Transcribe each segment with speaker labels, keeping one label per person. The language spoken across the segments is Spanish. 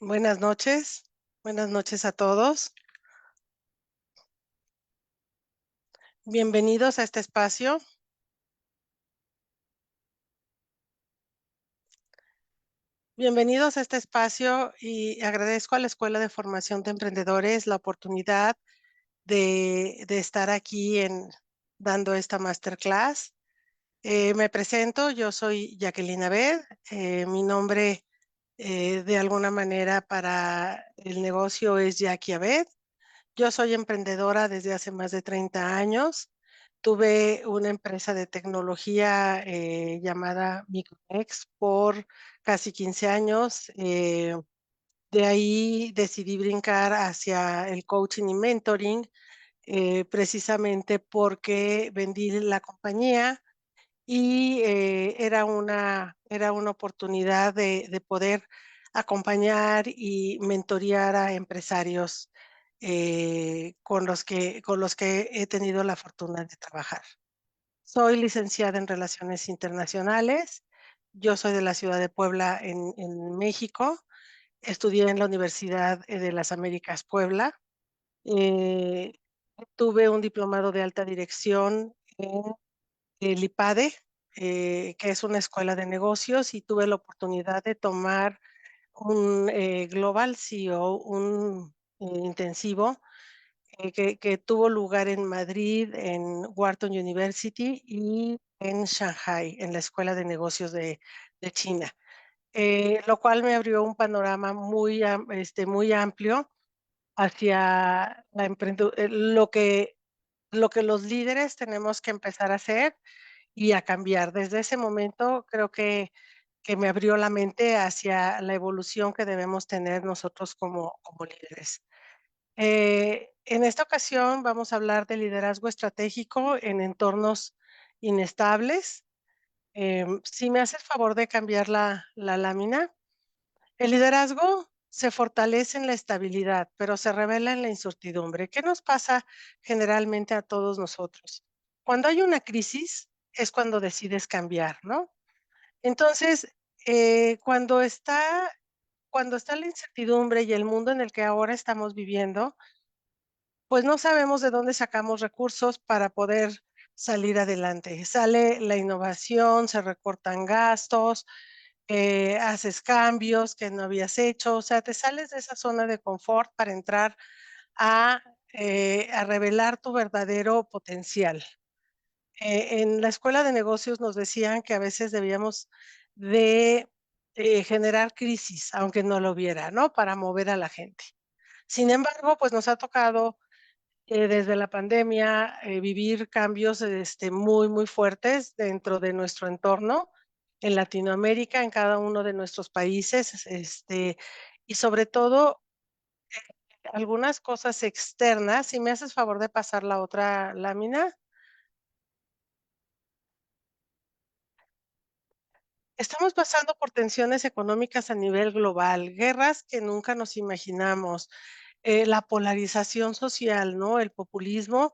Speaker 1: Buenas noches a todos. Bienvenidos a este espacio. Bienvenidos a este espacio y agradezco a la Escuela de Formación de Emprendedores la oportunidad de estar aquí dando esta masterclass. Me presento, yo soy Jacqueline Abed. Mi nombre de alguna manera para el negocio es Jackie Abed. Yo soy emprendedora desde hace más de 30 años. Tuve una empresa de tecnología llamada Micronex por casi 15 años. De ahí decidí brincar hacia el coaching y mentoring, precisamente porque vendí la compañía y era una oportunidad de poder acompañar y mentorear a empresarios con los que he tenido la fortuna de trabajar. Soy licenciada en Relaciones Internacionales. Yo soy de la ciudad de Puebla, en México. Estudié en la Universidad de las Américas, Puebla. Eh, Tuve un diplomado de alta dirección en el IPADE, que es una escuela de negocios, y tuve la oportunidad de tomar un Global CEO, un intensivo que tuvo lugar en Madrid, en Wharton University y en Shanghai, en la Escuela de Negocios de China, lo cual me abrió un panorama muy amplio hacia lo que los líderes tenemos que empezar a hacer y a cambiar. Desde ese momento creo que me abrió la mente hacia la evolución que debemos tener nosotros como líderes. En esta ocasión vamos a hablar de liderazgo estratégico en entornos inestables. Si me hace el favor de cambiar la lámina. El liderazgo se fortalece en la estabilidad, pero se revela en la incertidumbre. ¿Qué nos pasa generalmente a todos nosotros? Cuando hay una crisis es cuando decides cambiar, ¿no? Entonces, cuando está la incertidumbre y el mundo en el que ahora estamos viviendo, pues no sabemos de dónde sacamos recursos para poder salir adelante. Sale la innovación, se recortan gastos, haces cambios que no habías hecho, o sea, te sales de esa zona de confort para entrar a, a revelar tu verdadero potencial. En la escuela de negocios nos decían que a veces debíamos de generar crisis, aunque no lo hubiera, ¿no? Para mover a la gente. Sin embargo, pues nos ha tocado desde la pandemia vivir cambios muy fuertes dentro de nuestro entorno en Latinoamérica, en cada uno de nuestros países, y sobre todo algunas cosas externas. Si me haces favor de pasar la otra lámina. Estamos pasando por tensiones económicas a nivel global, guerras que nunca nos imaginamos, la polarización social, ¿no? El populismo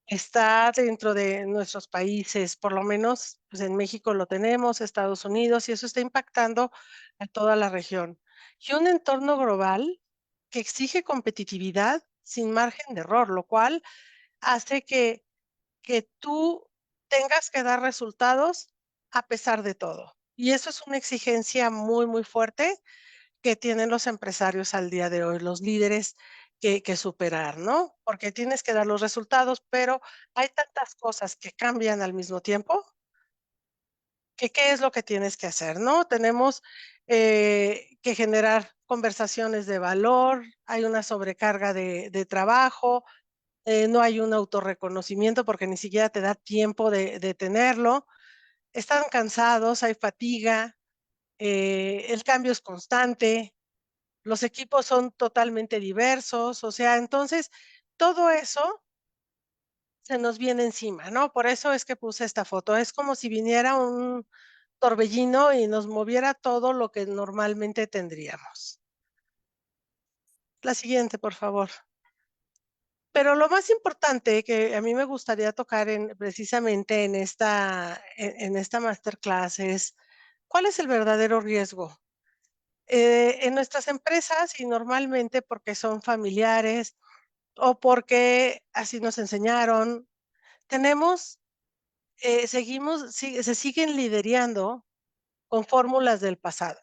Speaker 1: está dentro de nuestros países, por lo menos, pues, en México lo tenemos, Estados Unidos, y eso está impactando a toda la región. Y un entorno global que exige competitividad sin margen de error, lo cual hace que tú tengas que dar resultados a pesar de todo. Y eso es una exigencia muy fuerte que tienen los empresarios al día de hoy, los líderes que superar, ¿no? Porque tienes que dar los resultados, pero hay tantas cosas que cambian al mismo tiempo, que qué es lo que tienes que hacer, ¿no? Tenemos que generar conversaciones de valor, hay una sobrecarga de trabajo, no hay un autorreconocimiento porque ni siquiera te da tiempo de tenerlo, están cansados, hay fatiga, el cambio es constante, los equipos son totalmente diversos, o sea, entonces todo eso se nos viene encima, ¿no? Por eso es que puse esta foto. Es como si viniera un torbellino y nos moviera todo lo que normalmente tendríamos. La siguiente, por favor. Pero lo más importante que a mí me gustaría tocar precisamente en esta masterclass es, ¿cuál es el verdadero riesgo? En nuestras empresas, y normalmente porque son familiares o porque así nos enseñaron, tenemos, seguimos se siguen liderando con fórmulas del pasado.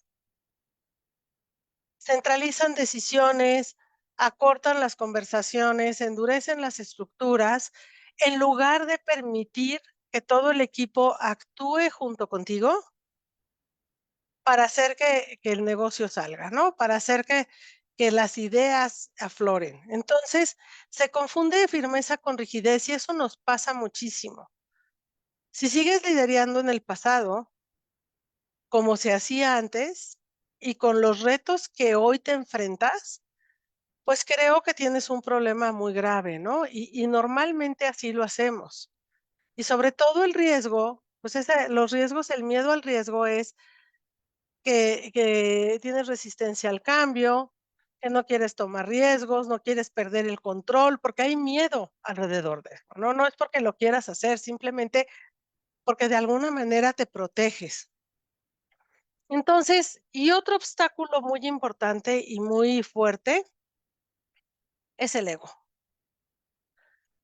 Speaker 1: Centralizan decisiones, acortan las conversaciones, endurecen las estructuras, en lugar de permitir que todo el equipo actúe junto contigo para hacer que el negocio salga, ¿no? Para hacer que las ideas afloren. Entonces, se confunde firmeza con rigidez y eso nos pasa muchísimo. Si sigues liderando en el pasado, como se hacía antes, y con los retos que hoy te enfrentas, pues creo que tienes un problema muy grave, ¿no? Y normalmente así lo hacemos. Y sobre todo el riesgo, pues los riesgos, el miedo al riesgo es que tienes resistencia al cambio, que no quieres tomar riesgos, no quieres perder el control, porque hay miedo alrededor de eso, ¿no? No es porque lo quieras hacer, simplemente porque de alguna manera te proteges. Entonces, y otro obstáculo muy importante y muy fuerte es el ego.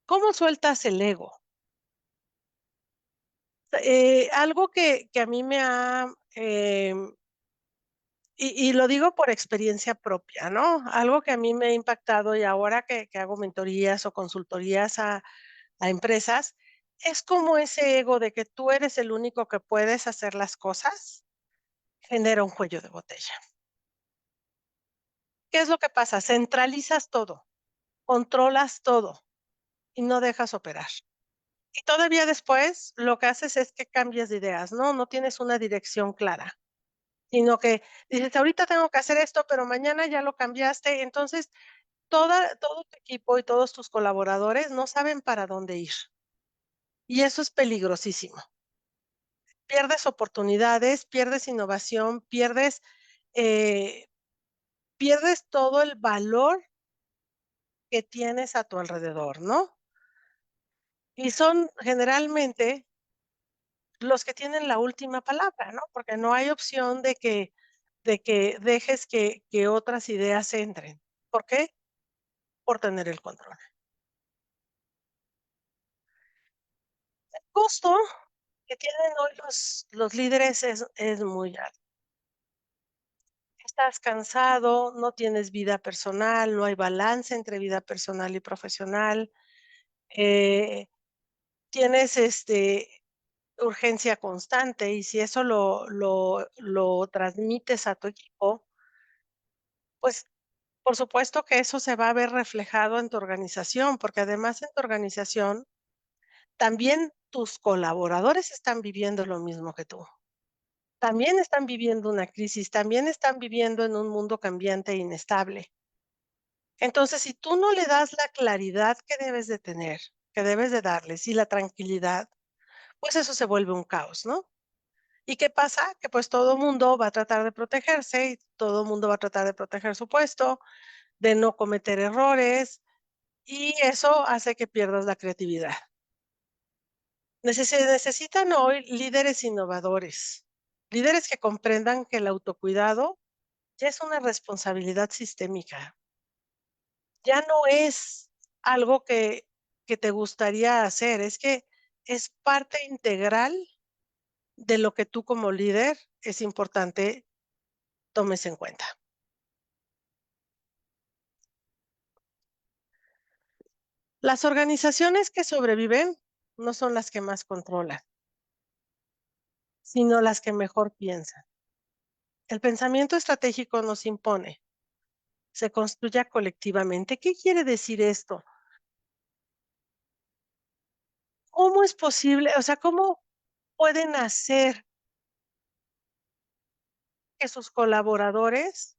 Speaker 1: ¿Cómo sueltas el ego? Algo que a mí me ha, y lo digo por experiencia propia, ¿no? Algo que a mí me ha impactado y ahora que hago mentorías o consultorías a empresas, es como ese ego de que tú eres el único que puedes hacer las cosas, genera un cuello de botella. ¿Qué es lo que pasa? Centralizas todo, controlas todo y no dejas operar. Y todavía después lo que haces es que cambias de ideas, ¿no? No tienes una dirección clara, sino que dices, ahorita tengo que hacer esto, pero mañana ya lo cambiaste. Entonces, todo tu equipo y todos tus colaboradores no saben para dónde ir. Y eso es peligrosísimo. Pierdes oportunidades, pierdes innovación, eh, pierdes todo el valor que tienes a tu alrededor, ¿no? Y son generalmente los que tienen la última palabra, ¿no? Porque no hay opción de que dejes que otras ideas entren. ¿Por qué? Por tener el control. El costo que tienen hoy los líderes es muy alto. Estás cansado, no tienes vida personal, no hay balance entre vida personal y profesional, eh, tienes, urgencia constante, y si eso lo transmites a tu equipo, pues, por supuesto que eso se va a ver reflejado en tu organización, porque además en tu organización también tus colaboradores están viviendo lo mismo que tú. También están viviendo una crisis, también están viviendo en un mundo cambiante e inestable. Entonces, si tú no le das la claridad que debes de tener, que debes de darles, y la tranquilidad, pues eso se vuelve un caos, ¿no? ¿Y qué pasa? Que pues todo mundo va a tratar de protegerse y todo mundo va a tratar de proteger su puesto, de no cometer errores, y eso hace que pierdas la creatividad. Se necesitan hoy líderes innovadores, líderes que comprendan que el autocuidado ya es una responsabilidad sistémica. Ya no es algo que te gustaría hacer, es que es parte integral de lo que tú como líder es importante tomes en cuenta. Las organizaciones que sobreviven no son las que más controlan, sino las que mejor piensan. El pensamiento estratégico nos impone, se construya colectivamente. ¿Qué quiere decir esto? ¿Cómo es posible? O sea, ¿cómo pueden hacer que sus colaboradores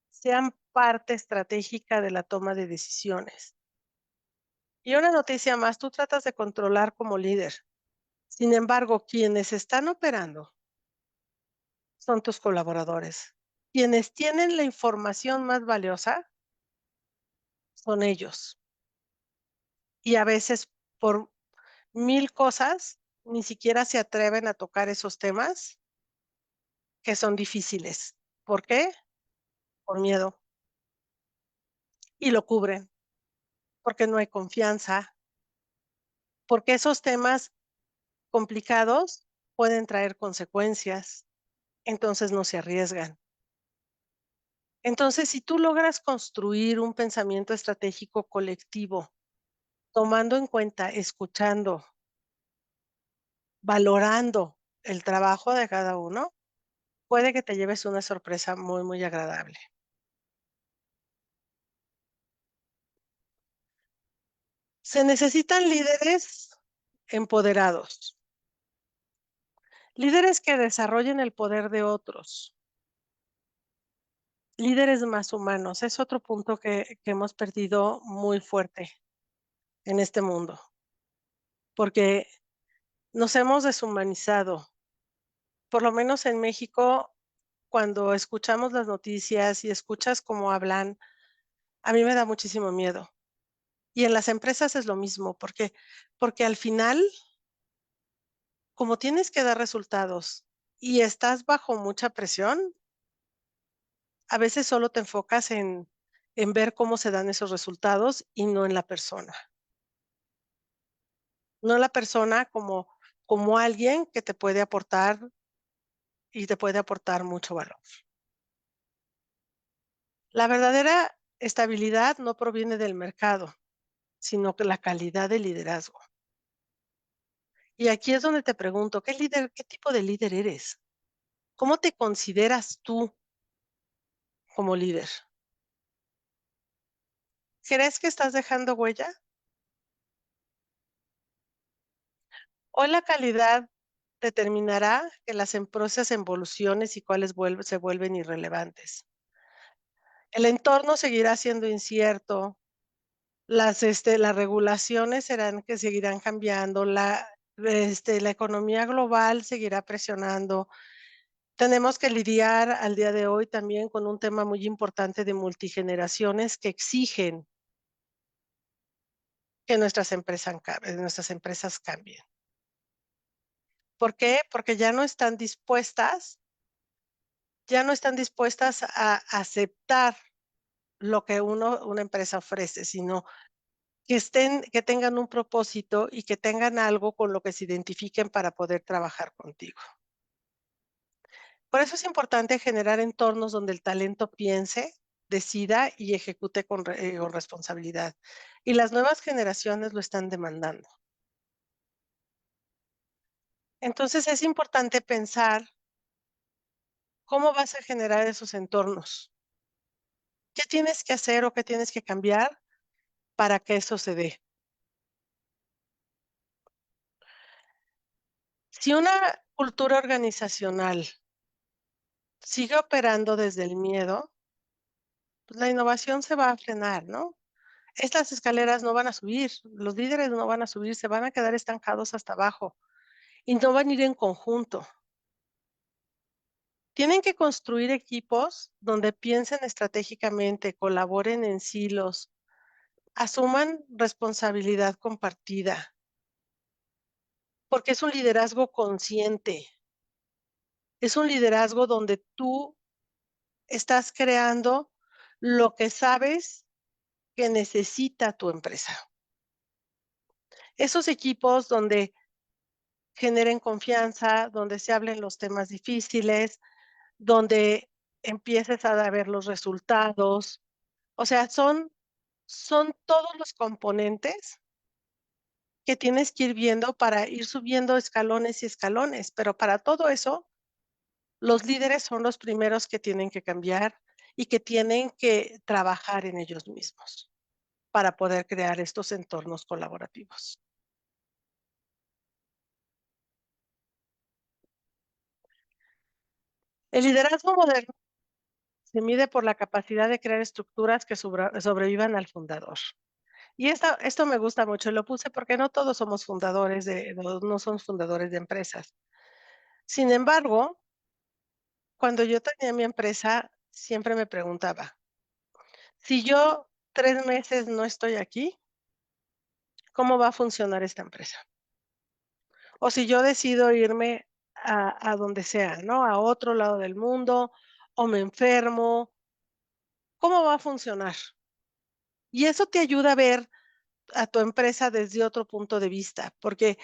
Speaker 1: sean parte estratégica de la toma de decisiones? Y una noticia más, tú tratas de controlar como líder. Sin embargo, quienes están operando son tus colaboradores. Quienes tienen la información más valiosa son ellos. Y a veces por mil cosas ni siquiera se atreven a tocar esos temas que son difíciles. ¿Por qué? Por miedo. Y lo cubren, porque no hay confianza, porque esos temas complicados pueden traer consecuencias, entonces no se arriesgan. Entonces, si tú logras construir un pensamiento estratégico colectivo, tomando en cuenta, escuchando, valorando el trabajo de cada uno, puede que te lleves una sorpresa muy, muy agradable. Se necesitan líderes empoderados, líderes que desarrollen el poder de otros, líderes más humanos. Es otro punto que hemos perdido muy fuerte en este mundo, porque nos hemos deshumanizado. Por lo menos en México, cuando escuchamos las noticias y escuchas cómo hablan, a mí me da muchísimo miedo. Y en las empresas es lo mismo, porque al final, como tienes que dar resultados y estás bajo mucha presión, a veces solo te enfocas en ver cómo se dan esos resultados y no en la persona. No la persona como alguien que te puede aportar y te puede aportar mucho valor. La verdadera estabilidad no proviene del mercado, sino que la calidad del liderazgo. Y aquí es donde te pregunto, qué tipo de líder eres? ¿Cómo te consideras tú como líder? ¿Crees que estás dejando huella? Hoy la calidad determinará que las empresas evoluciones y cuáles se vuelven irrelevantes. El entorno seguirá siendo incierto, las regulaciones serán que seguirán cambiando, la economía global seguirá presionando. Tenemos que lidiar al día de hoy también con un tema muy importante de multigeneraciones que exigen que nuestras empresas cambien. ¿Por qué? Porque ya no están dispuestas a aceptar lo que una empresa ofrece, sino que tengan un propósito y que tengan algo con lo que se identifiquen para poder trabajar contigo. Por eso es importante generar entornos donde el talento piense, decida y ejecute con responsabilidad. Y las nuevas generaciones lo están demandando. Entonces es importante pensar cómo vas a generar esos entornos. ¿Qué tienes que hacer o qué tienes que cambiar para que eso se dé? Si una cultura organizacional sigue operando desde el miedo, pues la innovación se va a frenar, ¿no? Estas escaleras no van a subir, los líderes no van a subir, se van a quedar estancados hasta abajo y no van a ir en conjunto. Tienen que construir equipos donde piensen estratégicamente, colaboren en silos, asuman responsabilidad compartida, porque es un liderazgo consciente, es un liderazgo donde tú estás creando lo que sabes que necesita tu empresa. Esos equipos donde generen confianza, donde se hablen los temas difíciles, donde empieces a ver los resultados. O sea, son todos los componentes que tienes que ir viendo para ir subiendo escalones y escalones, pero para todo eso, los líderes son los primeros que tienen que cambiar y que tienen que trabajar en ellos mismos para poder crear estos entornos colaborativos. El liderazgo moderno se mide por la capacidad de crear estructuras que sobrevivan al fundador. Y esto me gusta mucho, y lo puse porque no todos somos fundadores no somos fundadores de empresas. Sin embargo, cuando yo tenía mi empresa, siempre me preguntaba, si yo 3 meses no estoy aquí, ¿cómo va a funcionar esta empresa? O si yo decido irme a donde sea, ¿no? A otro lado del mundo, o me enfermo, ¿cómo va a funcionar? Y eso te ayuda a ver a tu empresa desde otro punto de vista, porque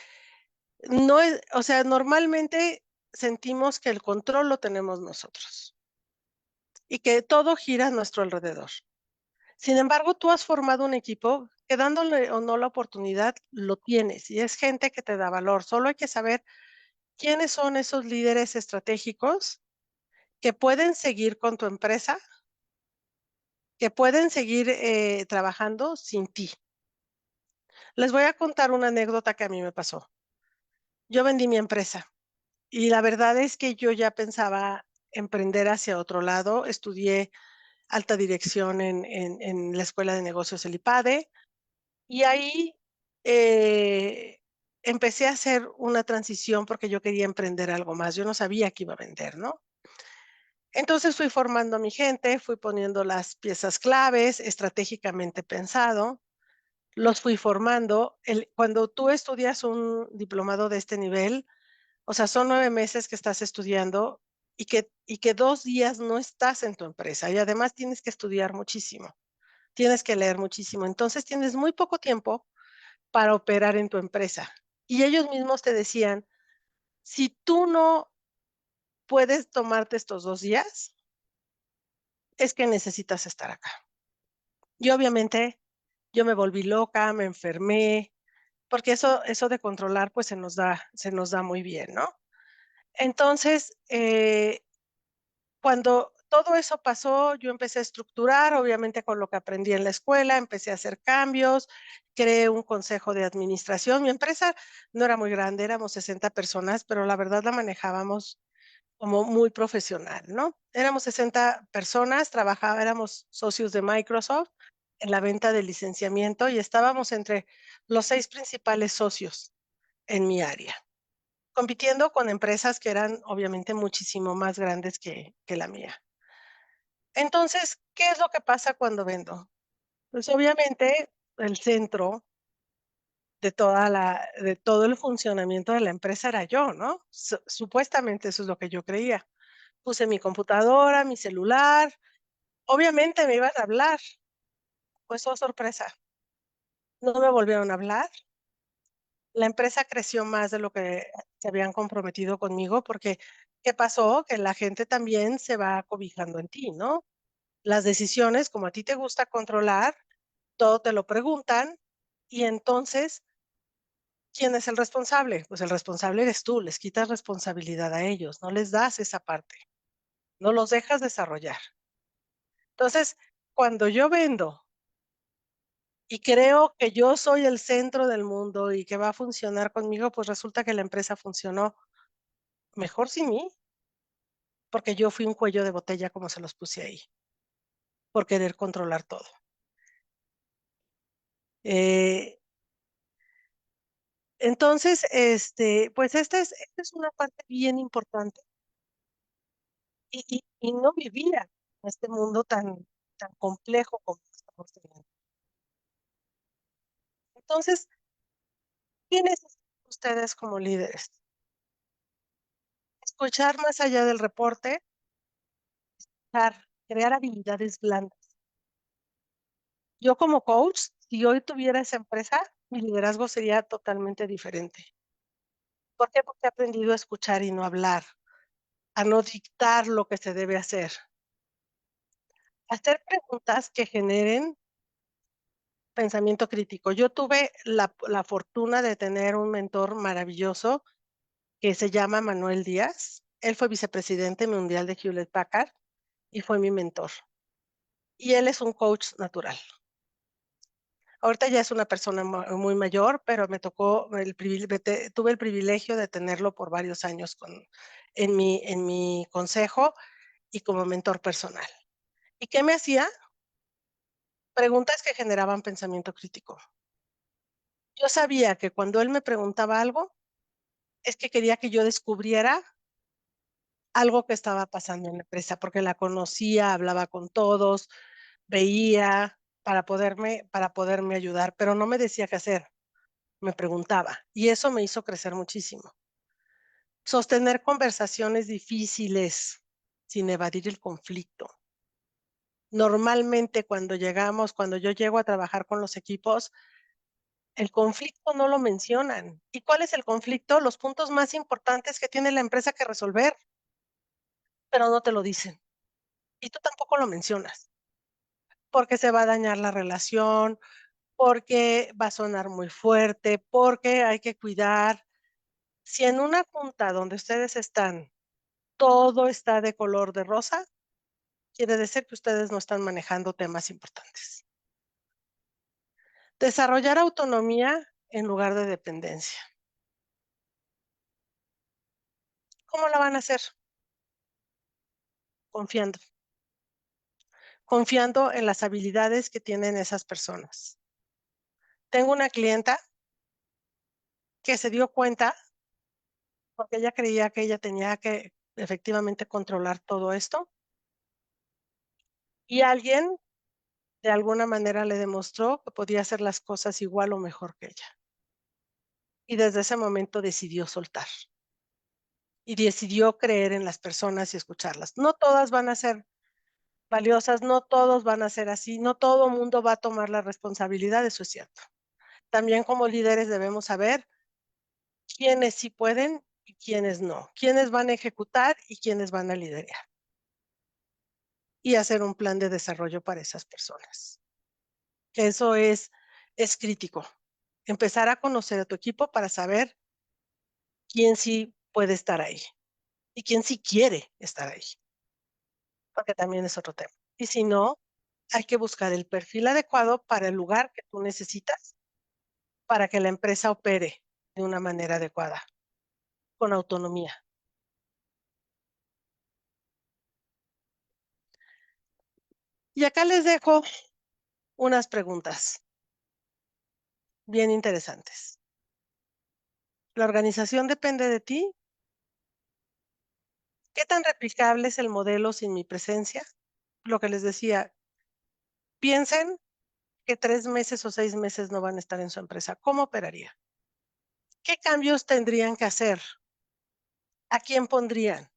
Speaker 1: no es, o sea, normalmente sentimos que el control lo tenemos nosotros y que todo gira a nuestro alrededor. Sin embargo, tú has formado un equipo que dándole o no la oportunidad, lo tienes y es gente que te da valor. Solo hay que saber quiénes son esos líderes estratégicos que pueden seguir con tu empresa, que pueden seguir trabajando sin ti. Les voy a contar una anécdota que a mí me pasó. Yo vendí mi empresa y la verdad es que yo ya pensaba emprender hacia otro lado. Estudié alta dirección en la Escuela de Negocios El IPADE y ahí empecé a hacer una transición porque yo quería emprender algo más. Yo no sabía que iba a vender, ¿no? Entonces fui formando a mi gente, fui poniendo las piezas claves, estratégicamente pensado, los fui formando. Cuando tú estudias un diplomado de este nivel, o sea, son 9 meses que estás estudiando y que 2 días no estás en tu empresa y además tienes que estudiar muchísimo, tienes que leer muchísimo. Entonces tienes muy poco tiempo para operar en tu empresa. Y ellos mismos te decían, si tú no puedes tomarte estos 2 días, es que necesitas estar acá. Y obviamente yo me volví loca, me enfermé, porque eso de controlar, pues se nos da muy bien, ¿no? Entonces, cuando todo eso pasó, yo empecé a estructurar, obviamente con lo que aprendí en la escuela, empecé a hacer cambios, creé un consejo de administración. Mi empresa no era muy grande, éramos 60 personas, pero la verdad la manejábamos como muy profesional, ¿no? Éramos 60 personas, éramos socios de Microsoft en la venta de licenciamiento y estábamos entre los 6 principales socios en mi área, compitiendo con empresas que eran obviamente muchísimo más grandes que la mía. Entonces, ¿qué es lo que pasa cuando vendo? Pues obviamente el centro de todo el funcionamiento de la empresa era yo, ¿no? Supuestamente eso es lo que yo creía. Puse mi computadora, mi celular, obviamente me iban a hablar, pues, oh sorpresa, no me volvieron a hablar. La empresa creció más de lo que se habían comprometido conmigo, porque, ¿qué pasó? Que la gente también se va cobijando en ti, ¿no? Las decisiones, como a ti te gusta controlar, todo te lo preguntan, y entonces, ¿quién es el responsable? Pues el responsable eres tú, les quitas responsabilidad a ellos, no les das esa parte, no los dejas desarrollar. Entonces, cuando yo vendo y creo que yo soy el centro del mundo y que va a funcionar conmigo, pues resulta que la empresa funcionó mejor sin mí, porque yo fui un cuello de botella, como se los puse ahí, por querer controlar todo. Eh, entonces, pues esta es una parte bien importante y no vivía en este mundo tan complejo como estamos teniendo. Entonces, ¿qué necesitan ustedes como líderes? Escuchar más allá del reporte, crear habilidades blandas. Yo como coach, si hoy tuviera esa empresa, mi liderazgo sería totalmente diferente. ¿Por qué? Porque he aprendido a escuchar y no hablar, a no dictar lo que se debe hacer, a hacer preguntas que generen pensamiento crítico. Yo tuve la fortuna de tener un mentor maravilloso que se llama Manuel Díaz. Él fue vicepresidente mundial de Hewlett Packard y fue mi mentor. Y él es un coach natural. Ahorita ya es una persona muy mayor, pero me tocó tuve el privilegio de tenerlo por varios años en mi consejo y como mentor personal. ¿Y qué me hacía? Preguntas que generaban pensamiento crítico. Yo sabía que cuando él me preguntaba algo, es que quería que yo descubriera algo que estaba pasando en la empresa, porque la conocía, hablaba con todos, veía para poderme ayudar, pero no me decía qué hacer, me preguntaba, y eso me hizo crecer muchísimo. Sostener conversaciones difíciles, sin evadir el conflicto. Normalmente cuando yo llego a trabajar con los equipos, el conflicto no lo mencionan. ¿Y cuál es el conflicto? Los puntos más importantes que tiene la empresa que resolver, pero no te lo dicen. Y tú tampoco lo mencionas, porque se va a dañar la relación, porque va a sonar muy fuerte, porque hay que cuidar. Si en una junta donde ustedes están, todo está de color de rosa, quiere decir que ustedes no están manejando temas importantes. Desarrollar autonomía en lugar de dependencia. ¿Cómo la van a hacer? Confiando. Confiando en las habilidades que tienen esas personas. Tengo una clienta que se dio cuenta, porque ella creía que ella tenía que efectivamente controlar todo esto, y alguien de alguna manera le demostró que podía hacer las cosas igual o mejor que ella. Y desde ese momento decidió soltar y decidió creer en las personas y escucharlas. No todas van a ser valiosas, no todos van a ser así, no todo mundo va a tomar la responsabilidad, eso es cierto. También como líderes debemos saber quiénes sí pueden y quiénes no, quiénes van a ejecutar y quiénes van a liderar y hacer un plan de desarrollo para esas personas. Que eso es crítico. Empezar a conocer a tu equipo para saber quién sí puede estar ahí y quién sí quiere estar ahí, porque también es otro tema. Y si no, hay que buscar el perfil adecuado para el lugar que tú necesitas para que la empresa opere de una manera adecuada, con autonomía. Y acá les dejo unas preguntas bien interesantes. ¿La organización depende de ti? ¿Qué tan replicable es el modelo sin mi presencia? Lo que les decía, piensen que 3 meses o 6 meses no van a estar en su empresa. ¿Cómo operaría? ¿Qué cambios tendrían que hacer? ¿A quién pondrían?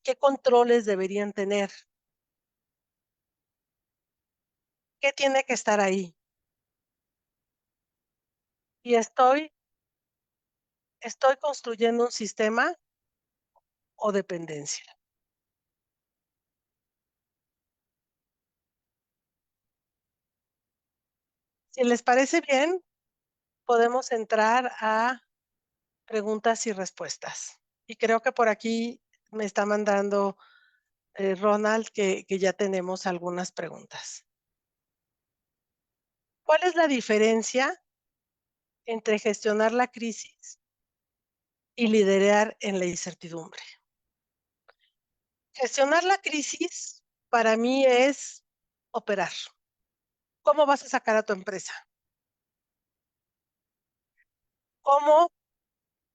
Speaker 1: ¿Qué controles deberían tener? ¿Qué tiene que estar ahí? Y estoy construyendo un sistema o dependencia. Si les parece bien, podemos entrar a preguntas y respuestas. Y creo que por aquí me está mandando Ronald que ya tenemos algunas preguntas. ¿Cuál es la diferencia entre gestionar la crisis y liderar en la incertidumbre? Gestionar la crisis para mí es operar. ¿Cómo vas a sacar a tu empresa? ¿Cómo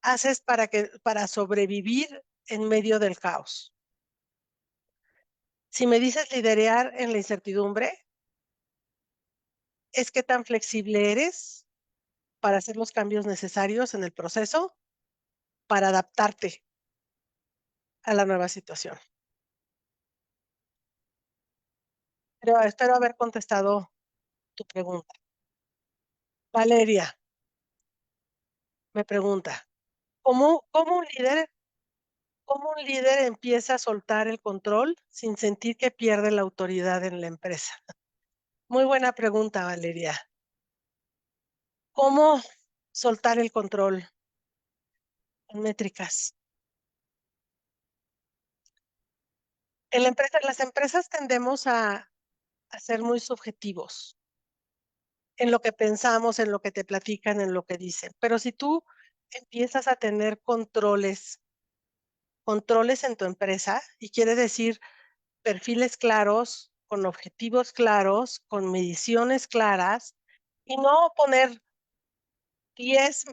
Speaker 1: haces para sobrevivir en medio del caos? Si me dices liderar en la incertidumbre, es qué tan flexible eres para hacer los cambios necesarios en el proceso para adaptarte a la nueva situación. Pero espero haber contestado tu pregunta. Valeria me pregunta, cómo un líder empieza a soltar el control sin sentir que pierde la autoridad en la empresa? Muy buena pregunta, Valeria. ¿Cómo soltar el control en métricas? Las empresas tendemos a ser muy subjetivos en lo que pensamos, en lo que te platican, en lo que dicen. Pero si tú empiezas a tener controles en tu empresa, y quiere decir perfiles claros, con objetivos claros, con mediciones claras, y no poner 10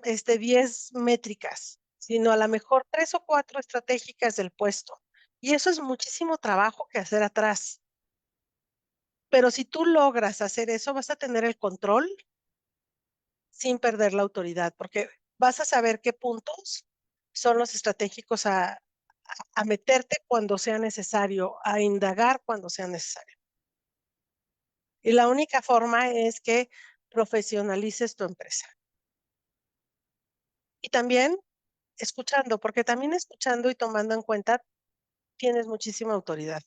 Speaker 1: métricas, sino a lo mejor 3 o 4 estratégicas del puesto. Y eso es muchísimo trabajo que hacer atrás. Pero si tú logras hacer eso, vas a tener el control sin perder la autoridad, porque vas a saber qué puntos son los estratégicos a meterte cuando sea necesario, a indagar cuando sea necesario. Y la única forma es que profesionalices tu empresa. Y también escuchando, porque también escuchando y tomando en cuenta tienes muchísima autoridad,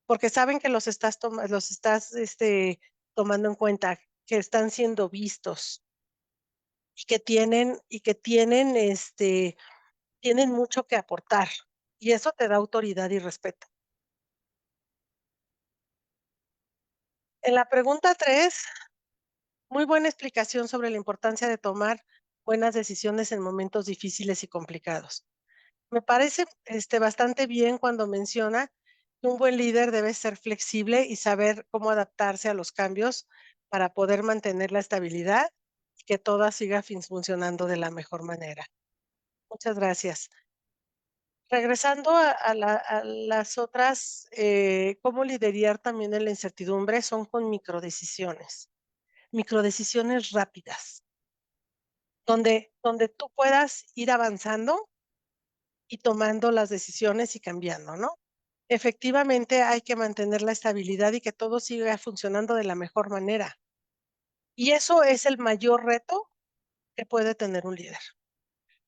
Speaker 1: porque saben que los estás tomando en cuenta, que están siendo vistos y que tienen mucho que aportar, y eso te da autoridad y respeto. En la pregunta 3, muy buena explicación sobre la importancia de tomar buenas decisiones en momentos difíciles y complicados. Me parece, bastante bien cuando menciona que un buen líder debe ser flexible y saber cómo adaptarse a los cambios para poder mantener la estabilidad y que todo siga funcionando de la mejor manera. Muchas gracias. Regresando a las otras, cómo lidiar también en la incertidumbre son con microdecisiones rápidas, donde tú puedas ir avanzando y tomando las decisiones y cambiando, ¿no? Efectivamente, hay que mantener la estabilidad y que todo siga funcionando de la mejor manera. Y eso es el mayor reto que puede tener un líder,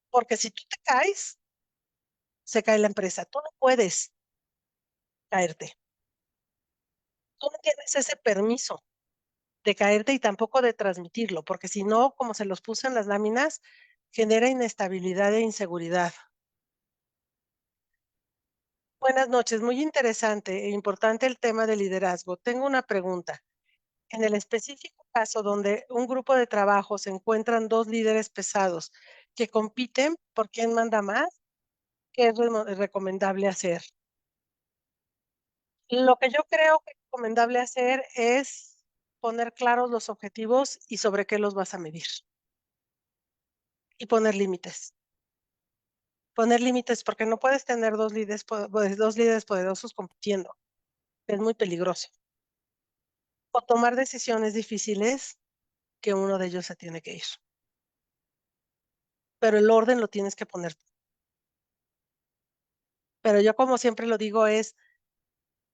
Speaker 1: porque si tú te caes, se cae la empresa. Tú no puedes caerte. Tú no tienes ese permiso de caerte y tampoco de transmitirlo, porque si no, como se los puse en las láminas, genera inestabilidad e inseguridad. Buenas noches, muy interesante e importante el tema del liderazgo. Tengo una pregunta. En el específico caso donde un grupo de trabajo se encuentran 2 líderes pesados que compiten por quién manda más, ¿qué es recomendable hacer? Lo que yo creo que es recomendable hacer es poner claros los objetivos y sobre qué los vas a medir, y poner límites. Poner límites, porque no puedes tener 2 líderes poderosos compitiendo, es muy peligroso. O tomar decisiones difíciles que uno de ellos se tiene que ir, pero el orden lo tienes que poner tú. Pero yo, como siempre lo digo, es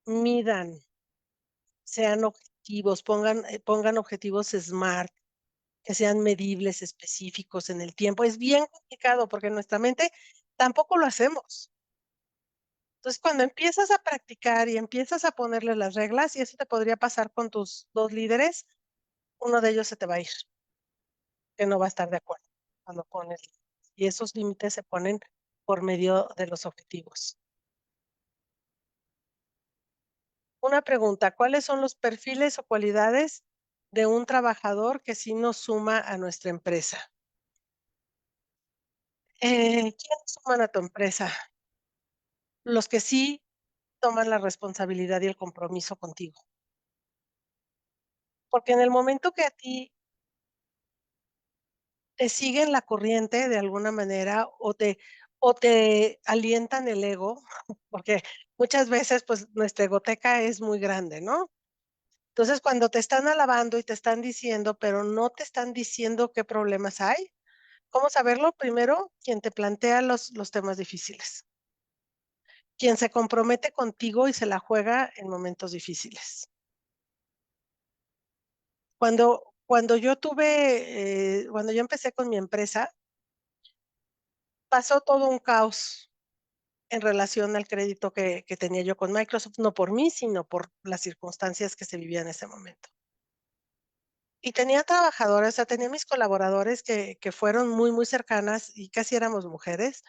Speaker 1: midan, sean objetivos, pongan objetivos SMART, que sean medibles, específicos en el tiempo. Es bien complicado porque en nuestra mente tampoco lo hacemos. Entonces, cuando empiezas a practicar y empiezas a ponerle las reglas, y eso te podría pasar con tus 2 líderes, uno de ellos se te va a ir, que no va a estar de acuerdo cuando pones límites, y esos límites se ponen por medio de los objetivos. Una pregunta, ¿cuáles son los perfiles o cualidades de un trabajador que sí nos suma a nuestra empresa? ¿Quiénes suman a tu empresa? Los que sí toman la responsabilidad y el compromiso contigo. Porque en el momento que a ti te siguen la corriente de alguna manera o te alientan el ego, porque muchas veces, pues, nuestra egoteca es muy grande, ¿no? Entonces, cuando te están alabando y te están diciendo, pero no te están diciendo qué problemas hay, ¿cómo saberlo? Primero, quien te plantea los temas difíciles, quien se compromete contigo y se la juega en momentos difíciles. Cuando yo empecé con mi empresa, pasó todo un caos en relación al crédito que tenía yo con Microsoft, no por mí, sino por las circunstancias que se vivían en ese momento. Y tenía trabajadores, o sea, tenía mis colaboradores que fueron muy, muy cercanas y casi éramos mujeres,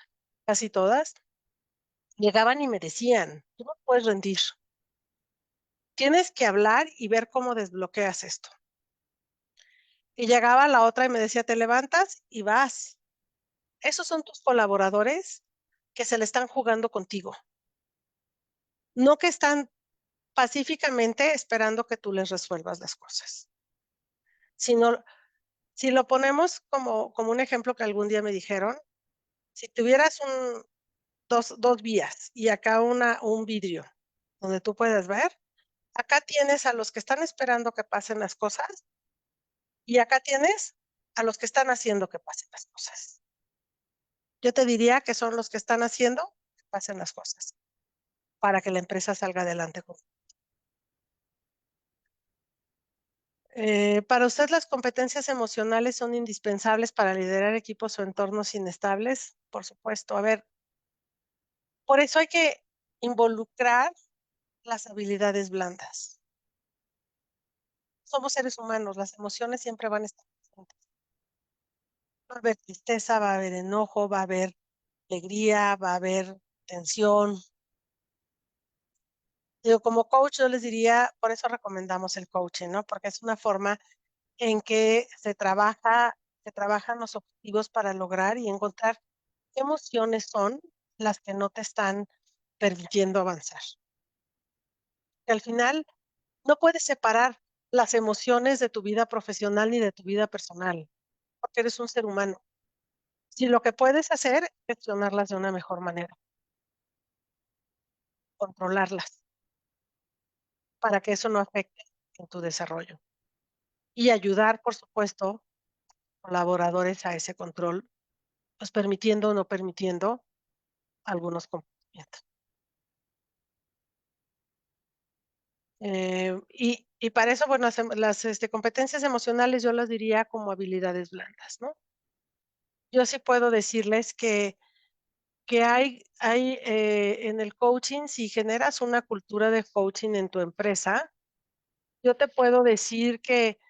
Speaker 1: casi todas. Llegaban y me decían: "Tú no puedes rendir, tienes que hablar y ver cómo desbloqueas esto". Y llegaba la otra y me decía: "Te levantas y vas". Esos son tus colaboradores que se le están jugando contigo, no que están pacíficamente esperando que tú les resuelvas las cosas, sino si lo ponemos como un ejemplo que algún día me dijeron, si tuvieras 2 vías y acá un vidrio donde tú puedes ver, acá tienes a los que están esperando que pasen las cosas y acá tienes a los que están haciendo que pasen las cosas. Yo te diría que son los que están haciendo pasen las cosas, para que la empresa salga adelante con ¿para usted las competencias emocionales son indispensables para liderar equipos o entornos inestables? Por supuesto. A ver, por eso hay que involucrar las habilidades blandas. Somos seres humanos, las emociones siempre van a estar presentes. Va a haber tristeza, va a haber enojo, va a haber alegría, va a haber tensión. Digo, como coach, yo les diría, por eso recomendamos el coaching, ¿no? Porque es una forma en que se trabajan los objetivos para lograr y encontrar qué emociones son las que no te están permitiendo avanzar. Que al final no puedes separar las emociones de tu vida profesional ni de tu vida personal, porque eres un ser humano. Si lo que puedes hacer es gestionarlas de una mejor manera, controlarlas, para que eso no afecte en tu desarrollo. Y ayudar, por supuesto, colaboradores a ese control, pues permitiendo o no permitiendo algunos comportamientos. Y para eso, bueno, competencias emocionales yo las diría como habilidades blandas, ¿no? Yo sí puedo decirles que en el coaching, si generas una cultura de coaching en tu empresa, yo te puedo decir que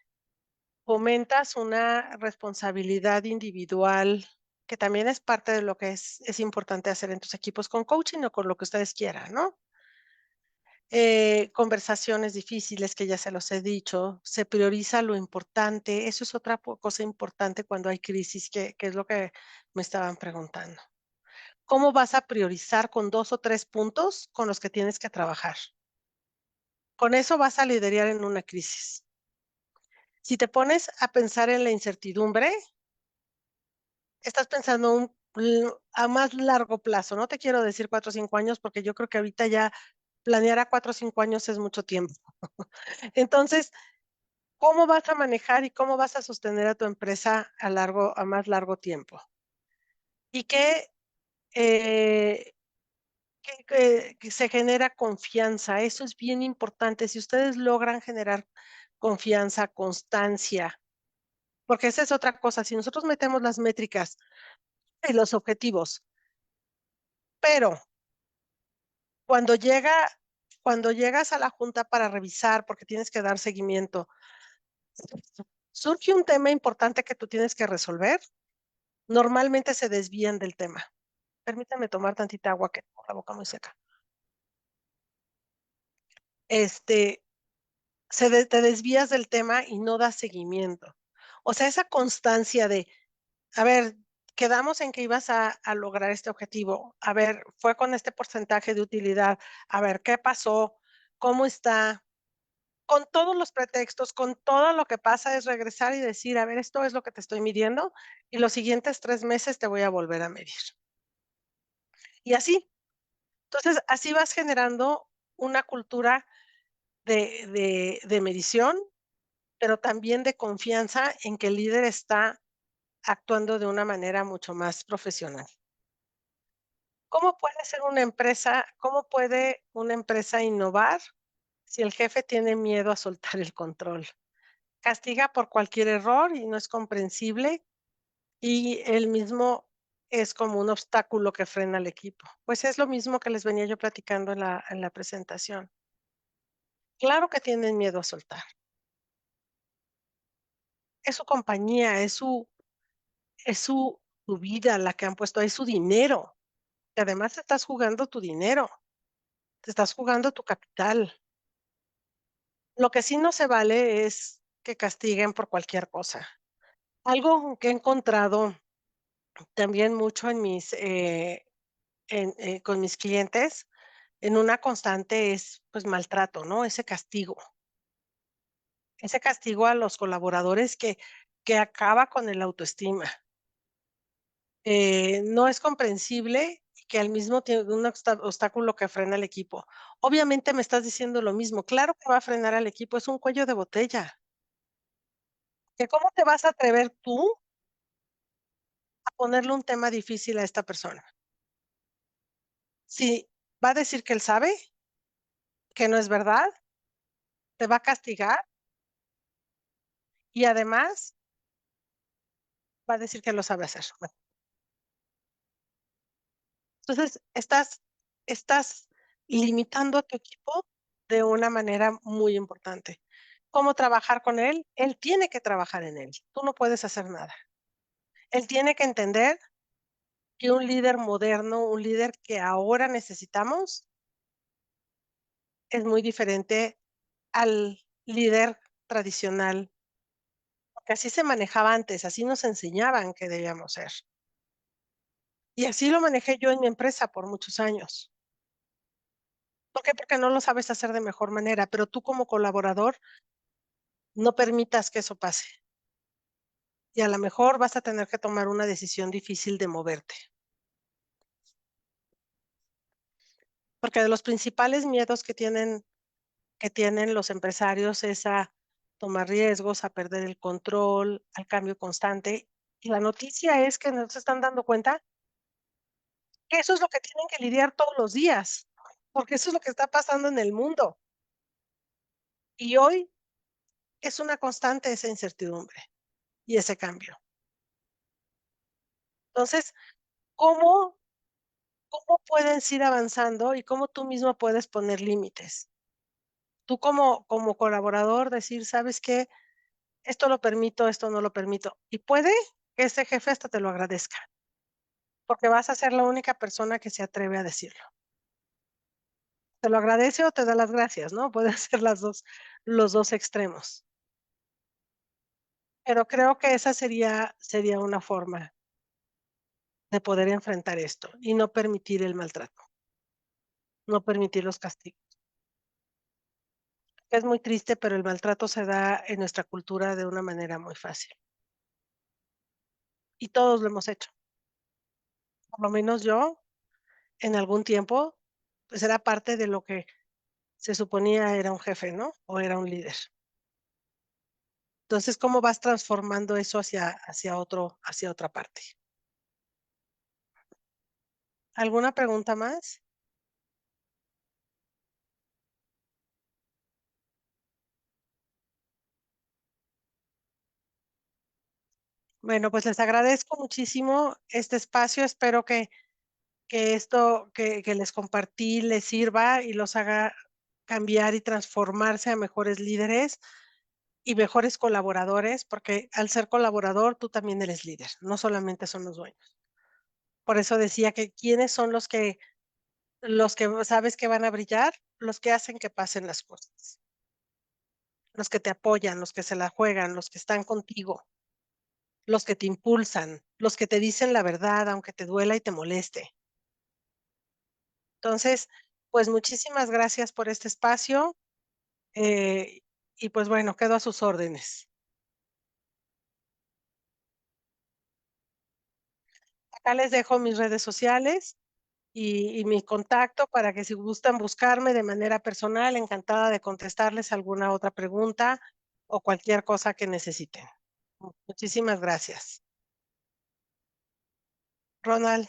Speaker 1: fomentas una responsabilidad individual, que también es parte de lo que es importante hacer en tus equipos con coaching o con lo que ustedes quieran, ¿no? Conversaciones difíciles que ya se los he dicho, se prioriza lo importante, eso es otra cosa importante cuando hay crisis, que es lo que me estaban preguntando. ¿Cómo vas a priorizar con 2 o 3 puntos con los que tienes que trabajar? Con eso vas a liderar en una crisis. Si te pones a pensar en la incertidumbre, estás pensando a más largo plazo. No te quiero decir 4 o 5 años, porque yo creo que ahorita ya planear a 4 o 5 años es mucho tiempo. Entonces, ¿cómo vas a manejar y cómo vas a sostener a tu empresa a más largo tiempo? Y eh, que se genera confianza, eso es bien importante. Si ustedes logran generar confianza, constancia, porque esa es otra cosa, si nosotros metemos las métricas y los objetivos, pero cuando llega cuando llegas a la junta para revisar, porque tienes que dar seguimiento, surge un tema importante que tú tienes que resolver, normalmente se desvían del tema. Permítame tomar tantita agua, que tengo la boca muy seca. Este, te desvías del tema y no das seguimiento. O sea, esa constancia de, a ver, quedamos en que ibas a lograr este objetivo. A ver, fue con este porcentaje de utilidad. A ver, ¿qué pasó? ¿Cómo está? Con todos los pretextos, con todo lo que pasa, es regresar y decir, a ver, esto es lo que te estoy midiendo y los siguientes 3 meses te voy a volver a medir. Y así. Entonces, así vas generando una cultura de medición, pero también de confianza en que el líder está actuando de una manera mucho más profesional. ¿Cómo puede una empresa innovar si el jefe tiene miedo a soltar el control? Castiga por cualquier error y no es comprensible, y él mismo es como un obstáculo que frena al equipo. Pues es lo mismo que les venía yo platicando en la presentación. Claro que tienen miedo a soltar. Es su compañía, su vida la que han puesto ahí, su dinero. Y además te estás jugando tu dinero, te estás jugando tu capital. Lo que sí no se vale es que castiguen por cualquier cosa. Algo que he encontrado también mucho con mis clientes, en una constante es, pues, maltrato, ¿no? Ese castigo a los colaboradores que acaba con el autoestima. No es comprensible que al mismo tiempo un obstáculo que frena al equipo. Obviamente me estás diciendo lo mismo, claro que va a frenar al equipo, es un cuello de botella, que cómo te vas a atrever tú a ponerle un tema difícil a esta persona. Si va a decir que él sabe, que no es verdad, te va a castigar y además va a decir que lo sabe hacer. Bueno, entonces estás limitando a tu equipo de una manera muy importante. ¿Cómo trabajar con él? Él tiene que trabajar en él. Tú no puedes hacer nada. Él tiene que entender que un líder moderno, un líder que ahora necesitamos, es muy diferente al líder tradicional, porque así se manejaba antes, así nos enseñaban que debíamos ser. Y así lo manejé yo en mi empresa por muchos años. ¿Por qué? Porque no lo sabes hacer de mejor manera, pero tú como colaborador no permitas que eso pase. Y a lo mejor vas a tener que tomar una decisión difícil de moverte. Porque de los principales miedos que tienen los empresarios es a tomar riesgos, a perder el control, al cambio constante. Y la noticia es que no se están dando cuenta que eso es lo que tienen que lidiar todos los días, porque eso es lo que está pasando en el mundo. Y hoy es una constante esa incertidumbre y ese cambio. Entonces, ¿cómo, cómo puedes ir avanzando y cómo tú mismo puedes poner límites? Tú como colaborador decir, ¿sabes qué? Esto lo permito, esto no lo permito. Y puede que ese jefe hasta te lo agradezca, porque vas a ser la única persona que se atreve a decirlo. Te lo agradece o te da las gracias, ¿no? Puede ser los 2 extremos. Pero creo que esa sería una forma de poder enfrentar esto y no permitir el maltrato, no permitir los castigos. Es muy triste, pero el maltrato se da en nuestra cultura de una manera muy fácil, y todos lo hemos hecho. Por lo menos yo, en algún tiempo, pues, era parte de lo que se suponía era un jefe, ¿no? O era un líder. Entonces, ¿cómo vas transformando eso hacia otra parte? ¿Alguna pregunta más? Bueno, pues les agradezco muchísimo este espacio. Espero que esto que les compartí les sirva y los haga cambiar y transformarse a mejores líderes y mejores colaboradores, porque al ser colaborador tú también eres líder, no solamente son los dueños. Por eso decía que quiénes son los que sabes que van a brillar, los que hacen que pasen las cosas, los que te apoyan, los que se la juegan, los que están contigo, los que te impulsan, los que te dicen la verdad, aunque te duela y te moleste. Entonces, pues muchísimas gracias por este espacio, eh, y pues bueno, quedo a sus órdenes. Acá les dejo mis redes sociales y mi contacto para que si gustan buscarme de manera personal, encantada de contestarles alguna otra pregunta o cualquier cosa que necesiten. Muchísimas gracias. Ronald.